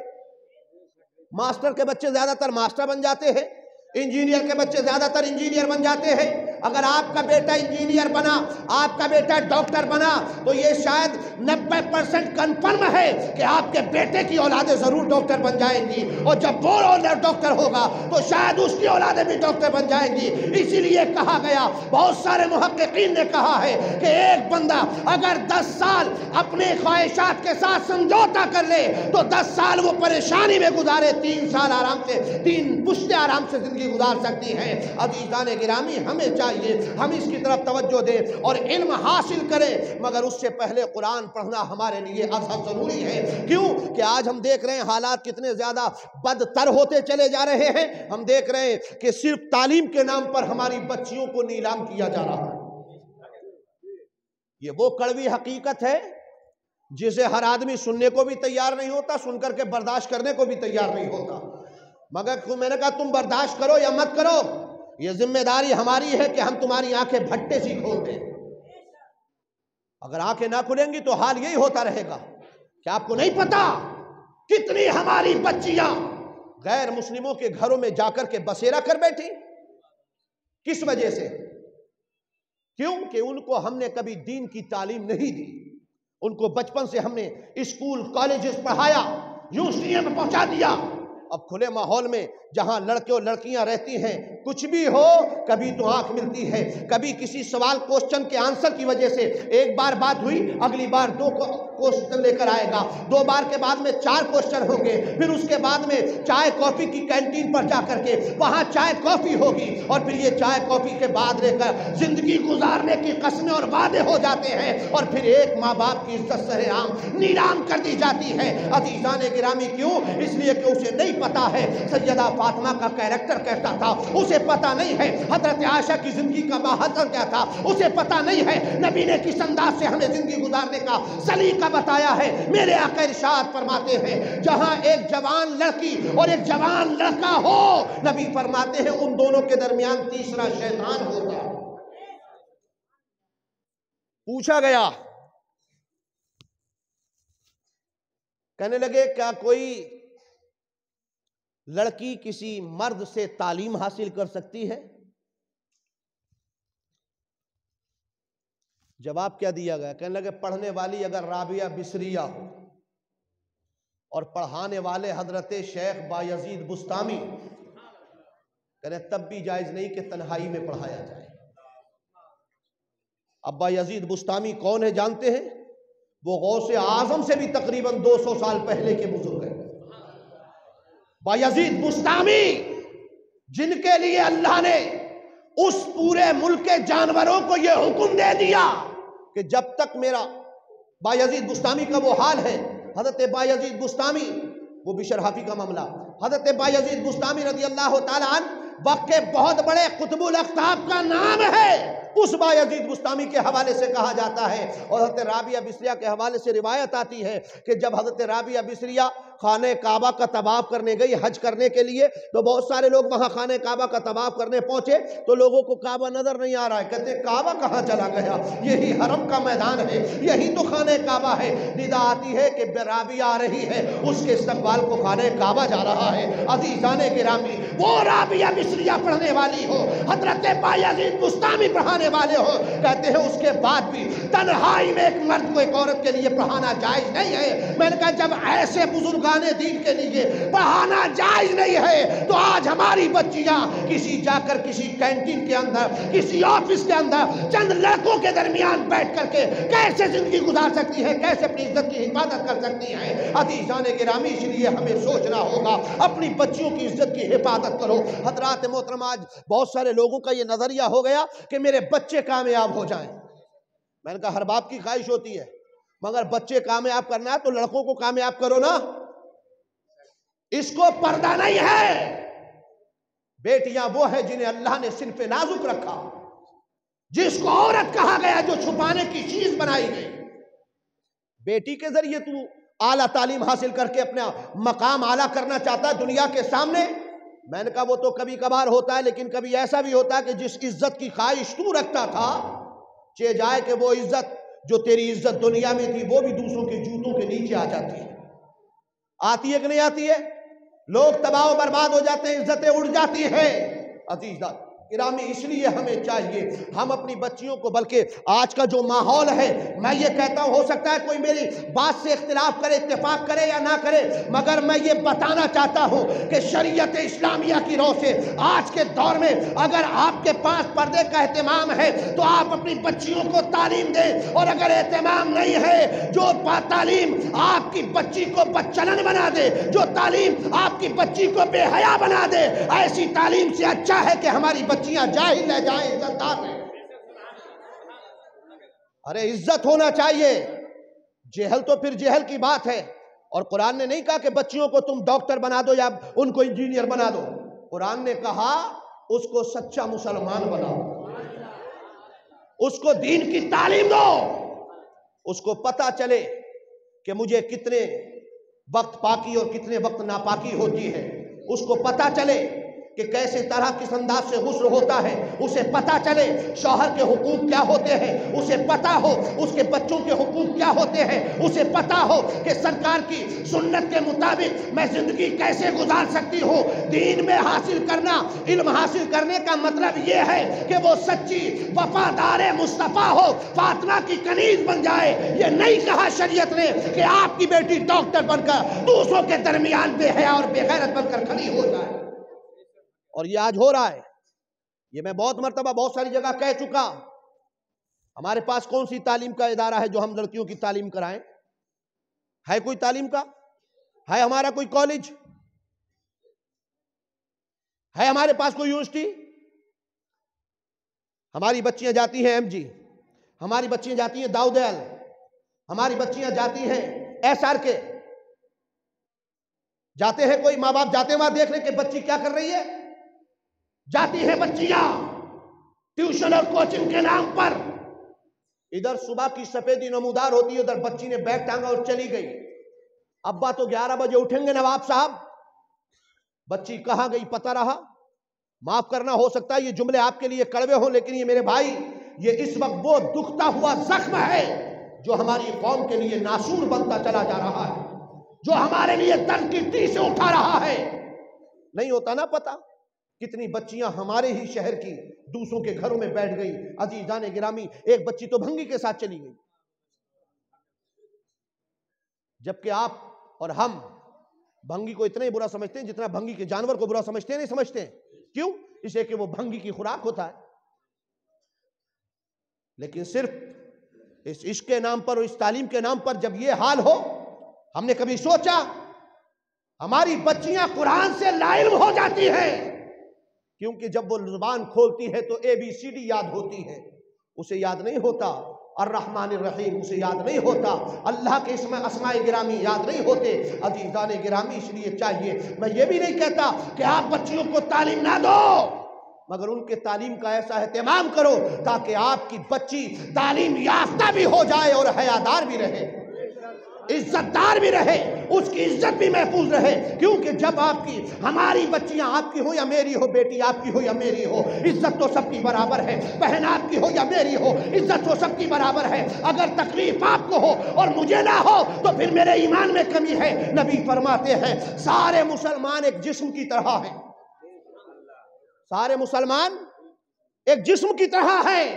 ماسٹر کے بچے زیادہ تر ماسٹر بن جاتے ہیں، انجینئر کے بچے زیادہ تر انجینئر بن جاتے ہیں. اگر آپ کا بیٹا انجینئر بنا، آپ کا بیٹا ڈاکٹر بنا تو یہ شاید 90% کنفرم ہے کہ آپ کے بیٹے کی اولادیں ضرور ڈاکٹر بن جائیں گی، اور جب وہ ڈاکٹر ہوگا تو شاید اس کی اولادیں بھی ڈاکٹر بن جائیں گی. اسی لیے کہا گیا، بہت سارے محققین نے کہا ہے کہ ایک بندہ اگر 10 سال اپنے خواہشات کے ساتھ سمجھوتا کر لے تو 10 سال وہ پریشانی میں گزارے، 3 سال آرام سے، 3 پشتے آرام سے زندگی گزار سکتی ہیں. عزیزان گرامی، ہمیں چاہیے ہم اس کی طرف توجہ دیں اور علم حاصل کریں، مگر اس سے پہلے قرآن پڑھنا ہمارے لیے ازحد ضروری ہے. کیوں کہ آج ہم دیکھ رہے ہیں حالات کتنے زیادہ بدتر ہوتے چلے جا رہے ہیں. ہم دیکھ رہے ہیں کہ صرف تعلیم کے نام پر ہماری بچیوں کو نیلام کیا جا رہا ہے. یہ وہ کڑوی حقیقت ہے جسے ہر آدمی سننے کو بھی تیار نہیں ہوتا، سن کر کے برداشت کرنے کو بھی تیار نہیں ہوتا. مگر میں نے کہا تم برداشت کرو یا مت کرو، یہ ذمہ داری ہماری ہے کہ ہم تمہاری آنکھیں بھٹے سی کھول دیں. اگر آنکھیں نہ کھلیں گی تو حال یہی ہوتا رہے گا. کیا آپ کو نہیں پتا کتنی ہماری بچیاں غیر مسلموں کے گھروں میں جا کر کے بسیرا کر بیٹھی؟ کس وجہ سے؟ کیوں کہ ان کو ہم نے کبھی دین کی تعلیم نہیں دی. ان کو بچپن سے ہم نے اسکول کالجز پڑھایا، یونیورسٹیوں میں پہنچا دیا۔ اب کھلے ماحول میں جہاں لڑکے اور لڑکیاں رہتی ہیں، کچھ بھی ہو کبھی تو آنکھ ملتی ہے، کبھی کسی سوال کوسچن کے آنسر کی وجہ سے ایک بار بات ہوئی، اگلی بار 2 کوسچن لے کر آئے گا، 2 بار کے بعد میں 4 کوسچن ہوں گے، پھر اس کے بعد میں چائے کافی کی کینٹین پر جا کر کے وہاں چائے کافی ہوگی، اور پھر یہ چائے کافی کے بعد لے کر زندگی گزارنے کی قسمیں اور وعدے ہو جاتے ہیں، اور پھر ایک ماں باپ کی عزت سر عام نیلام کر دی جاتی ہے۔ عزیزان گرامی کیوں؟ اس لیے کہ اسے نہیں پتا ہے سیدہ فاطمہ کا کیریکٹر کیسا تھا، اسے پتا نہیں ہے حضرت عائشہ کی زندگی کا ماحول کیا تھا، اسے پتا نہیں ہے نبی نے کس انداز سے ہمیں زندگی گزارنے کا سلیقہ بتایا ہے۔ میرے آقا ارشاد فرماتے ہیں جہاں ایک جوان لڑکی اور ایک جوان لڑکا ہو، نبی فرماتے ہیں ان دونوں کے درمیان تیسرا شیطان ہوتا ہے۔ پوچھا گیا، کہنے لگے کیا کوئی لڑکی کسی مرد سے تعلیم حاصل کر سکتی ہے؟ جواب کیا دیا گیا؟ کہنے لگے پڑھنے والی اگر رابعہ بصریہ ہو اور پڑھانے والے حضرت شیخ بایزید بسطامی، کہنے تب بھی جائز نہیں کہ تنہائی میں پڑھایا جائے۔ اب بایزید بسطامی کون ہے جانتے ہیں؟ وہ غوث اعظم سے بھی تقریباً 200 سال پہلے کے بزرگ ہیں۔ بایزید بسطامی جن کے لیے اللہ نے اس پورے ملک کے جانوروں کو یہ حکم دے دیا کہ جب تک میرا بایزید بسطامی کا وہ حال ہے، حضرت بایزید بسطامی، وہ بشر حافی کا معاملہ، حضرت بایزید بسطامی رضی اللہ تعالیٰ عنہ وقت کے بہت بڑے قطب الاقطاب کا نام ہے، اس بایزید بسطامی کے حوالے سے کہا جاتا ہے، اور حضرت رابعہ بصریہ کے حوالے سے روایت آتی ہے کہ جب حضرت رابعہ بصریہ خانہ کعبہ کا طواف کرنے گئی حج کرنے کے لیے، تو بہت سارے لوگ وہاں خانہ کعبہ کا طواف کرنے پہنچے تو لوگوں کو کعبہ نظر نہیں آ رہا ہے، کہتے کعبہ کہاں چلا گیا، یہی حرم کا میدان ہے، یہی تو خانہ کعبہ ہے۔ ندا آتی ہے کہ رابعہ آ رہی ہے، اس کے استقبال کو خانہ کعبہ جا رہا ہے۔ عزیزان گرامی، وہ رابعہ بصریہ پڑھنے والی ہو، حضرت بایزید بسطامی پڑھانے والے ہو، کہتے ہیں اس کے بعد بھی تنہائی میں ایک مرد کو ایک عورت کے لیے پڑھانا جائز نہیں ہے۔ میں نے کہا جب ایسے بزرگان دین کے لیے پڑھانا جائز نہیں ہے تو آج ہماری بچیاں جا کر کسی کینٹین کے اندر، کسی آفس کے اندر چند لڑکوں کے درمیان بیٹھ کر کے کیسے زندگی گزار سکتی ہے، کیسے اپنی عزت کی حفاظت کر سکتی ہیں؟ عزیزان گرامی، اس لیے ہمیں سوچنا ہوگا، اپنی بچیوں کی عزت کی حفاظت کرو۔ حضرات محترم، آج بہت سارے لوگوں کا یہ نظریہ ہو گیا کہ میرے بچے کامیاب ہو جائیں۔ میں نے کہا ہر باپ کی خواہش ہوتی ہے، مگر بچے کامیاب کرنا ہے تو لڑکوں کو کامیاب کرو نا، اس کو پردہ نہیں ہے۔ بیٹیاں وہ ہیں جنہیں اللہ نے صنف نازک رکھا، جس کو عورت کہا گیا جو چھپانے کی چیز بنائی گئی۔ بیٹی کے ذریعے تو اعلیٰ تعلیم حاصل کر کے اپنا مقام اعلیٰ کرنا چاہتا ہے دنیا کے سامنے، میں نے کہا وہ تو کبھی کبھار ہوتا ہے، لیکن کبھی ایسا بھی ہوتا ہے کہ جس عزت کی خواہش تو رکھتا تھا، چہ جائے کہ وہ عزت جو تیری عزت دنیا میں تھی وہ بھی دوسروں کے جوتوں کے نیچے آ جاتی ہے۔ آتی ہے کہ نہیں آتی ہے؟ لوگ تباہ و برباد ہو جاتے ہیں، عزتیں اڑ جاتی ہیں۔ عزیزان گرامی، اس لیے ہمیں چاہیے ہم اپنی بچیوں کو، بلکہ آج کا جو ماحول ہے، میں یہ کہتا ہوں ہو سکتا ہے کوئی میری بات سے اختلاف کرے، اتفاق کرے یا نہ کرے، مگر میں یہ بتانا چاہتا ہوں کہ شریعت اسلامیہ کی روح سے آج کے دور میں اگر آپ کے پاس پردے کا اہتمام ہے تو آپ اپنی بچیوں کو تعلیم دیں، اور اگر اہتمام نہیں ہے، جو تعلیم آپ کی بچی کو بدچلن بنا دے، جو تعلیم آپ کی بچی کو بے حیا بنا دے، ایسی تعلیم سے اچھا ہے کہ ہماری بچیاں جاہل رہ جائیں، عزت دار رہیں۔ ارے عزت ہونا چاہیے، جہل تو پھر جہل کی بات ہے، اور قرآن نے نہیں کہا کہ بچیوں کو تم ڈاکٹر بنا دو یا ان کو انجینئر بنا دو، قرآن نے کہا اس کو سچا مسلمان بناؤ، اس کو دین کی تعلیم دو، اس کو پتہ چلے کہ مجھے کتنے وقت پاکی اور کتنے وقت ناپاکی ہوتی ہے، اس کو پتہ چلے کہ کیسے طرح کس انداز سے غسل ہوتا ہے، اسے پتہ چلے شوہر کے حقوق کیا ہوتے ہیں، اسے پتہ ہو اس کے بچوں کے حقوق کیا ہوتے ہیں، اسے پتہ ہو کہ سرکار کی سنت کے مطابق میں زندگی کیسے گزار سکتی ہوں۔ دین میں حاصل کرنا، علم حاصل کرنے کا مطلب یہ ہے کہ وہ سچی وفادار مصطفیٰ ہو، فاطمہ کی کنیز بن جائے۔ یہ نہیں کہا شریعت نے کہ آپ کی بیٹی ڈاکٹر بن کر دوسروں کے درمیان بے حیا اور بے غیرت بن کر کھڑی ہو جائے۔ اور یہ آج ہو رہا ہے، یہ میں بہت مرتبہ بہت ساری جگہ کہہ چکا۔ ہمارے پاس کون سی تعلیم کا ادارہ ہے جو ہم لڑکیوں کی تعلیم کرائیں؟ ہے کوئی تعلیم کا؟ ہے ہمارا کوئی کالج؟ ہے ہمارے پاس کوئی یونیورسٹی؟ ہماری بچیاں جاتی ہیں ایم جی، ہماری بچیاں جاتی ہیں داؤدیل، ہماری بچیاں جاتی ہیں ایس آر کے، جاتے ہیں کوئی ماں باپ جاتے ہیں وہاں دیکھنے کہ بچی کیا کر رہی ہے؟ جاتی ہیں بچیاں ٹیوشن اور کوچنگ کے نام پر، ادھر صبح کی سفیدی نمودار ہوتی ہے، ادھر بچی نے بیگ ٹانگا اور چلی گئی۔ ابا تو 11 بجے اٹھیں گے نواب صاحب، بچی کہاں گئی پتہ رہا؟ معاف کرنا، ہو سکتا ہے یہ جملے آپ کے لیے کڑوے ہوں، لیکن یہ میرے بھائی، یہ اس وقت وہ دکھتا ہوا زخم ہے جو ہماری قوم کے لیے ناسور بنتا چلا جا رہا ہے، جو ہمارے لیے درد کی ٹی سے اٹھا رہا ہے۔ نہیں ہوتا نا پتہ کتنی بچیاں ہمارے ہی شہر کی دوسروں کے گھروں میں بیٹھ گئی۔ عزیزان گرامی، ایک بچی تو بھنگی کے ساتھ چلی گئی، جبکہ آپ اور ہم بھنگی کو اتنا ہی برا سمجھتے ہیں جتنا بھنگی کے جانور کو برا سمجھتے ہیں۔ نہیں سمجھتے ہیں، کیوں؟ اس لیے کہ وہ بھنگی کی خوراک ہوتا ہے۔ لیکن صرف اس عشق کے نام پر اور اس تعلیم کے نام پر جب یہ حال ہو، ہم نے کبھی سوچا ہماری بچیاں قرآن سے لا علم ہو جاتی ہیں، کیونکہ جب وہ زبان کھولتی ہے تو اے بی سی ڈی یاد ہوتی ہے، اسے یاد نہیں ہوتا الرحمن الرحیم، اسے یاد نہیں ہوتا اللہ کے اسماء گرامی یاد نہیں ہوتے۔ عزیزان گرامی، اس لیے چاہیے، میں یہ بھی نہیں کہتا کہ آپ بچیوں کو تعلیم نہ دو، مگر ان کے تعلیم کا ایسا اہتمام کرو تاکہ آپ کی بچی تعلیم یافتہ بھی ہو جائے اور حیادار بھی رہے، عزت دار بھی رہے، اس کی عزت بھی محفوظ رہے۔ کیونکہ جب آپ کی ہماری بچیاں، آپ کی ہو یا میری ہو، بیٹی آپ کی ہو یا میری ہو، عزت تو سب کی برابر ہے، بہن آپ کی ہو یا میری ہو، عزت تو سب کی برابر ہے۔ اگر تکلیف آپ کو ہو اور مجھے نہ ہو تو پھر میرے ایمان میں کمی ہے۔ نبی فرماتے ہیں سارے مسلمان ایک جسم کی طرح ہیں، سارے مسلمان ایک جسم کی طرح ہیں،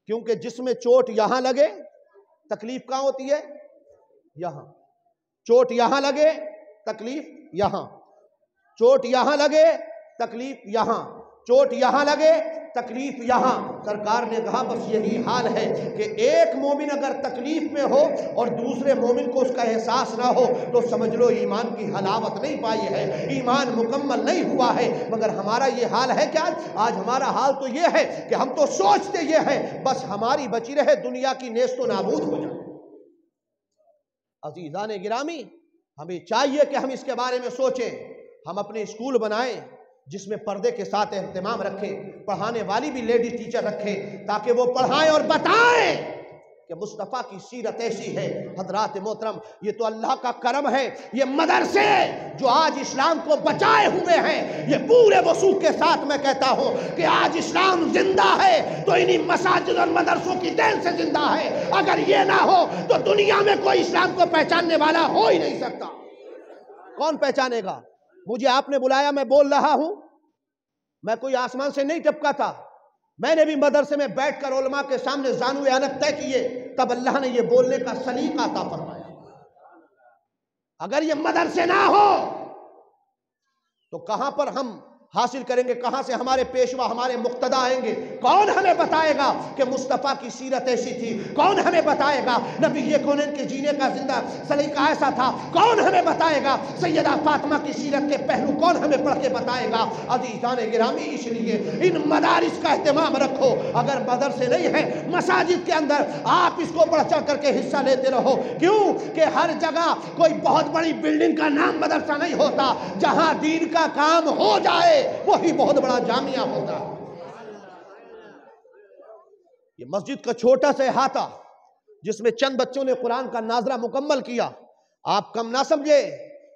کیونکہ جسم میں چوٹ یہاں لگے تکلیف کہاں ہوتی ہے؟ یہاں۔ چوٹ یہاں لگے تکلیف یہاں، چوٹ یہاں لگے تکلیف یہاں، چوٹ یہاں لگے تکلیف یہاں۔ سرکار نے کہا بس یہی حال ہے کہ ایک مومن اگر تکلیف میں ہو اور دوسرے مومن کو اس کا احساس نہ ہو تو سمجھ لو ایمان کی حلاوت نہیں پائی ہے، ایمان مکمل نہیں ہوا ہے۔ مگر ہمارا یہ حال ہے کیا؟ آج ہمارا حال تو یہ ہے کہ ہم تو سوچتے یہ ہے بس ہماری بچی رہے دنیا کی نیست و نابود ہو جائے۔ عزیزان گرامی، ہمیں چاہیے کہ ہم اس کے بارے میں سوچیں، ہم اپنے اسکول بنائیں جس میں پردے کے ساتھ اہتمام رکھیں، پڑھانے والی بھی لیڈی ٹیچر رکھیں تاکہ وہ پڑھائیں اور بتائیں کہ مصطفیٰ کی سیرت ایسی ہے۔ حضرات محترم، یہ تو اللہ کا کرم ہے، یہ مدرسے جو آج اسلام کو بچائے ہوئے ہیں، یہ پورے وثوق کے ساتھ میں کہتا ہوں کہ آج اسلام زندہ ہے تو انہی مساجد اور مدرسوں کی دین سے زندہ ہے۔ اگر یہ نہ ہو تو دنیا میں کوئی اسلام کو پہچاننے والا ہو ہی نہیں سکتا۔ کون پہچانے گا؟ مجھے آپ نے بلایا، میں بول رہا ہوں، میں کوئی آسمان سے نہیں ٹپکا تھا، میں نے بھی مدرسے میں بیٹھ کر علماء کے سامنے زانوئے عنق طے کیے، تب اللہ نے یہ بولنے کا سلیقہ عطا فرمایا۔ اگر یہ مدرسے نہ ہو تو کہاں پر ہم حاصل کریں گے؟ کہاں سے ہمارے پیشوا، ہمارے مقتدی آئیں گے؟ کون ہمیں بتائے گا کہ مصطفیٰ کی سیرت ایسی تھی؟ کون ہمیں بتائے گا نبی کونین کے جینے کا زندہ سلیقہ ایسا تھا؟ کون ہمیں بتائے گا سیدہ فاطمہ کی سیرت کے پہلو کون ہمیں پڑھ کے بتائے گا؟ عزیزان گرامی، اس لیے ان مدارس کا اہتمام رکھو۔ اگر مدرسے نہیں ہیں مساجد کے اندر، آپ اس کو بڑھ چڑھ کر کے حصہ لیتے رہو۔ کیوں کہ ہر جگہ کوئی بہت بڑی بلڈنگ کا نام مدرسہ نہیں ہوتا، جہاں دین کا کام ہو جائے وہی بہت بڑا جامعہ ہوتا ہے۔ یہ مسجد کا چھوٹا سا احاطہ جس میں چند بچوں نے قرآن کا ناظرہ مکمل کیا، آپ کم نہ سمجھے،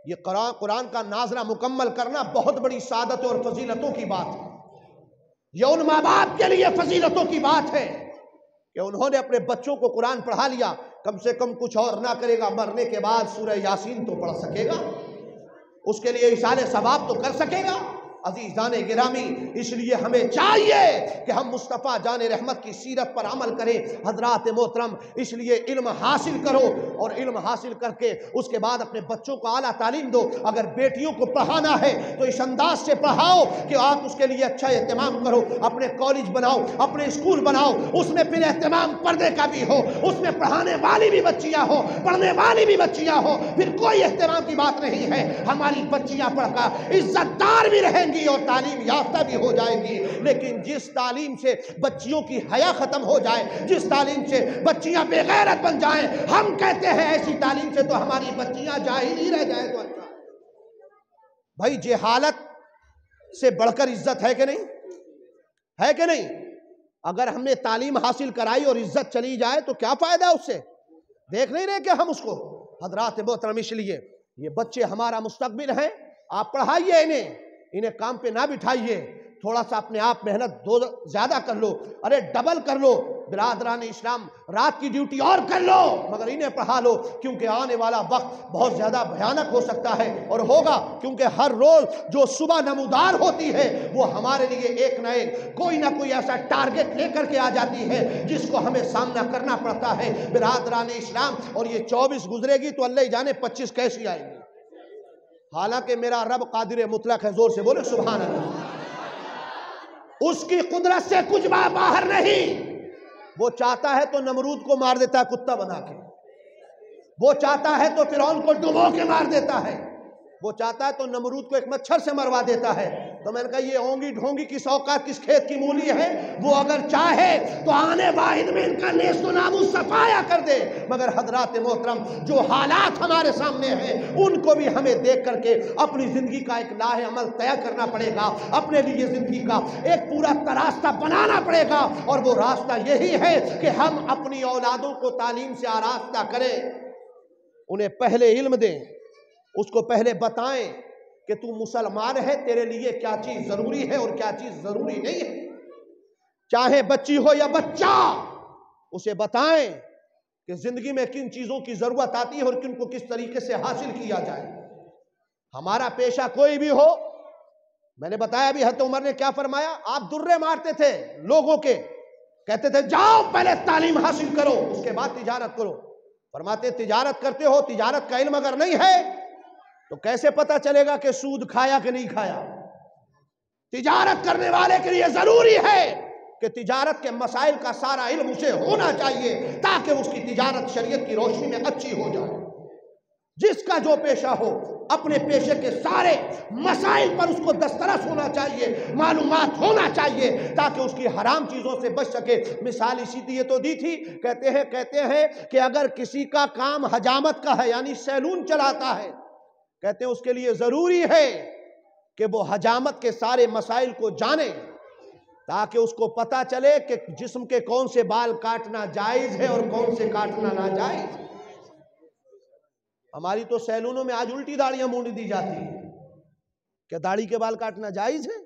یہ قرآن کا ناظرہ مکمل کرنا بہت بڑی سعادت اور فضیلتوں کی بات ہے۔ یہ ان ماں باپ کے لیے فضیلتوں کی بات ہے کہ انہوں نے اپنے بچوں کو قرآن پڑھا لیا، کم سے کم کچھ اور نہ کرے گا، مرنے کے بعد سورہ یاسین تو پڑھ سکے گا، اس کے لیے ایصال ثواب تو کر سکے گا۔ عزیزان گرامی، اس لیے ہمیں چاہیے کہ ہم مصطفیٰ جان رحمت کی سیرت پر عمل کریں۔ حضرات محترم، اس لیے علم حاصل کرو، اور علم حاصل کر کے اس کے بعد اپنے بچوں کو اعلیٰ تعلیم دو۔ اگر بیٹیوں کو پڑھانا ہے تو اس انداز سے پڑھاؤ کہ آپ اس کے لیے اچھا اہتمام کرو، اپنے کالج بناؤ، اپنے اسکول بناؤ، اس میں پھر اہتمام پردے کا بھی ہو، اس میں پڑھانے والی بھی بچیاں ہو، پڑھنے والی بھی بچیاں ہو، پھر کوئی اہتمام کی بات نہیں ہے۔ ہماری بچیاں پڑھ کر عزت دار بھی رہیں گی اور تعلیم یافتہ بھی ہو جائے گی، لیکن جس تعلیم سے بچیوں کی حیا ختم ہو جائے، جس تعلیم سے بچیاں بے غیرت بن جائیں، ہم کہتے ہیں ایسی تعلیم سے تو ہماری بچیاں جاہل ہی رہ جائیں تو اچھا۔ بھائی جہالت سے بڑھ کر عزت ہے کہ نہیں؟ ہے کہ نہیں؟ اگر ہم نے تعلیم حاصل کرائی اور عزت چلی جائے تو کیا فائدہ اس سے؟ دیکھ نہیں رہے کہ ہم اس کو؟ حضرات محترم، اس لیے یہ بچے ہمارا مستقبل ہیں، آپ پڑھائیے انہیں کام پہ نہ بٹھائیے، تھوڑا سا اپنے آپ محنت زیادہ کر لو، ارے ڈبل کر لو، برادران اسلام رات کی ڈیوٹی اور کر لو، مگر انہیں پڑھا لو، کیونکہ آنے والا وقت بہت زیادہ بھیانک ہو سکتا ہے اور ہوگا، کیونکہ ہر روز جو صبح نمودار ہوتی ہے وہ ہمارے لیے ایک نہ ایک کوئی نہ کوئی ایسا ٹارگٹ لے کر کے آ جاتی ہے جس کو ہمیں سامنا کرنا پڑتا ہے برادران اسلام۔ اور یہ 24 گزرے گی تو اللہ جانے 25 کیسی آئیں گی، حالانکہ میرا رب قادر مطلق ہے، زور سے بولے سبحان اللہ۔ اس کی قدرت سے کچھ باہر نہیں، وہ چاہتا ہے تو نمرود کو مار دیتا ہے کتا بنا کے، وہ چاہتا ہے تو فرعون کو ڈبو کے مار دیتا ہے، وہ چاہتا ہے تو نمرود کو ایک مچھر سے مروا دیتا ہے۔ تو میں نے کہا یہ اونگی ڈھونگی کس اوقات کس کھیت کی مولی ہے، وہ اگر چاہے تو آنے واحد میں ان کا نیست و ناموس صفایا کر دے، مگر حضرات محترم جو حالات ہمارے سامنے ہیں ان کو بھی ہمیں دیکھ کر کے اپنی زندگی کا ایک لاہ عمل طے کرنا پڑے گا، اپنے لیے زندگی کا ایک پورا راستہ بنانا پڑے گا، اور وہ راستہ یہی ہے کہ ہم اپنی اولادوں کو تعلیم سے آراستہ کریں، انہیں پہلے علم دیں، اس کو پہلے بتائیں کہ تو مسلمان ہے، تیرے لیے کیا چیز ضروری ہے اور کیا چیز ضروری نہیں ہے، چاہے بچی ہو یا بچہ، اسے بتائیں کہ زندگی میں کن چیزوں کی ضرورت آتی ہے اور کن کو کس طریقے سے حاصل کیا جائے۔ ہمارا پیشہ کوئی بھی ہو، میں نے بتایا ابھی حضرت عمر نے کیا فرمایا، آپ درے مارتے تھے لوگوں کے، کہتے تھے جاؤ پہلے تعلیم حاصل کرو اس کے بعد تجارت کرو، فرماتے تجارت کرتے ہو، تجارت کا علم اگر نہیں ہے تو کیسے پتا چلے گا کہ سود کھایا کہ نہیں کھایا؟ تجارت کرنے والے کے لیے ضروری ہے کہ تجارت کے مسائل کا سارا علم اسے ہونا چاہیے تاکہ اس کی تجارت شریعت کی روشنی میں اچھی ہو جائے۔ جس کا جو پیشہ ہو اپنے پیشے کے سارے مسائل پر اس کو دسترس ہونا چاہیے، معلومات ہونا چاہیے تاکہ اس کی حرام چیزوں سے بچ سکے۔ مثال اسی لیے تو دی تھی، کہتے ہیں کہ اگر کسی کا کام حجامت کا ہے یعنی سیلون چلاتا ہے، کہتے ہیں اس کے لیے ضروری ہے کہ وہ حجامت کے سارے مسائل کو جانے تاکہ اس کو پتا چلے کہ جسم کے کون سے بال کاٹنا جائز ہے اور کون سے کاٹنا ناجائز۔ ہماری تو سیلونوں میں آج الٹی داڑیاں مونڈ دی جاتی ہیں، کیا داڑھی کے بال کاٹنا جائز ہے؟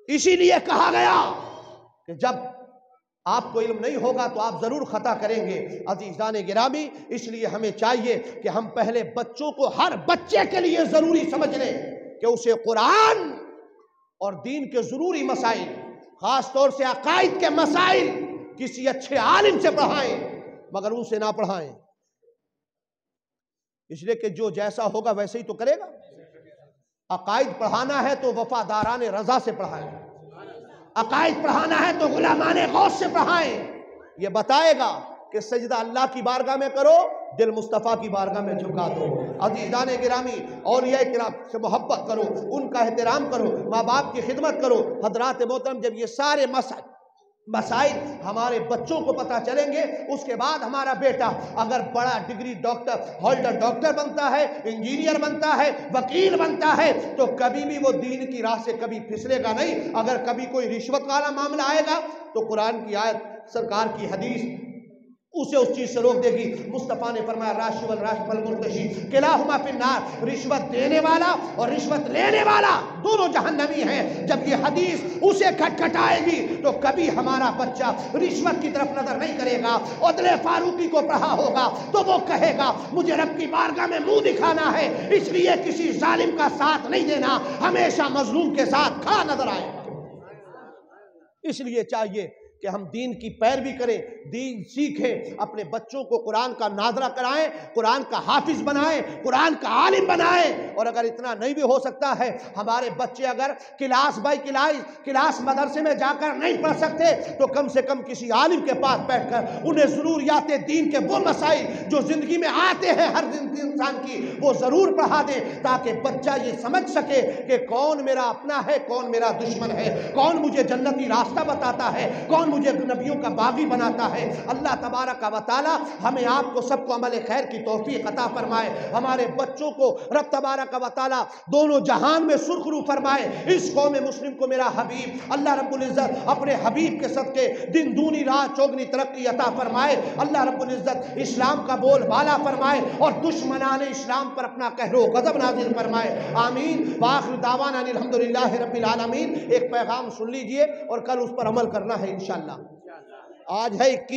اسی لیے کہا گیا کہ جب آپ کو علم نہیں ہوگا تو آپ ضرور خطا کریں گے۔ عزیزان گرامی، اس لیے ہمیں چاہیے کہ ہم پہلے بچوں کو ہر بچے کے لیے ضروری سمجھ لیں کہ اسے قرآن اور دین کے ضروری مسائل، خاص طور سے عقائد کے مسائل کسی اچھے عالم سے پڑھائیں مگر ان سے نہ پڑھائیں، اس لیے کہ جو جیسا ہوگا ویسے ہی تو کرے گا۔ عقائد پڑھانا ہے تو وفاداران رضا سے پڑھائیں، عقائد پڑھانا ہے تو غلامان غوث سے پڑھائیں، یہ بتائے گا کہ سجدہ اللہ کی بارگاہ میں کرو، دل مصطفیٰ کی بارگاہ میں جھکا دو۔ عزیزان گرامی، اولیاء کرام سے محبت کرو، ان کا احترام کرو، ماں باپ کی خدمت کرو۔ حضرات محترم، جب یہ سارے مسائل ہمارے بچوں کو پتہ چلیں گے، اس کے بعد ہمارا بیٹا اگر بڑا ڈگری ڈاکٹر ہولڈر ڈاکٹر بنتا ہے، انجینئر بنتا ہے، وکیل بنتا ہے، تو کبھی بھی وہ دین کی راہ سے کبھی پھسلے گا نہیں۔ اگر کبھی کوئی رشوت والا معاملہ آئے گا تو قرآن کی آیت، سرکار کی حدیث، اسے اس چیز سے روک دے گی۔ مصطفیٰ نے فرمایا راشی والمرتشی کلاہما فی النار، رشوت دینے والا اور رشوت لینے والا دونوں جہنمی ہیں۔ جب یہ حدیث اسے کھٹکھٹائے گی تو کبھی ہمارا بچہ رشوت کی طرف نظر نہیں کرے گا۔ عدل فاروقی کو پڑھا ہوگا تو وہ کہے گا مجھے رب کی بارگاہ میں منہ دکھانا ہے، اس لیے کسی ظالم کا ساتھ نہیں دینا، ہمیشہ مظلوم کے ساتھ کھڑا نظر آئے گا۔ اس لیے چاہیے کہ ہم دین کی پیروی کریں، دین سیکھیں، اپنے بچوں کو قرآن کا ناظرہ کرائیں، قرآن کا حافظ بنائیں، قرآن کا عالم بنائیں۔ اور اگر اتنا نہیں بھی ہو سکتا ہے، ہمارے بچے اگر کلاس بائی کلاس مدرسے میں جا کر نہیں پڑھ سکتے تو کم سے کم کسی عالم کے پاس بیٹھ کر انہیں ضروریات دین کے وہ مسائل جو زندگی میں آتے ہیں ہر انسان کی، وہ ضرور پڑھا دیں، تاکہ بچہ یہ سمجھ سکے کہ کون میرا اپنا ہے، کون میرا دشمن ہے، کون مجھے جنتی راستہ بتاتا ہے، کون مجھے نبیوں کا باغی بناتا ہے۔ اللہ تبارک و تعالی ہمیں آپ کو سب کو عمل خیر کی توفیق عطا فرمائے، ہمارے بچوں کو رب تبارک و تعالی دونوں جہان میں سرخرو فرمائے۔ اس قوم مسلم کو میرا حبیب اللہ رب العزت اپنے حبیب کے صدقے دن دونی رات چوگنی ترقی عطا فرمائے۔ اللہ رب العزت اسلام کا بول بالا فرمائے اور دشمنان اسلام پر اپنا قہر و غضب نازل فرمائے، آمین۔ وآخر دعوانا الحمدللہ رب العالمین۔ ایک پیغام سن لیجئے اور کل اس پر عمل کرنا ہے انشاءاللہ۔ آج ہے 21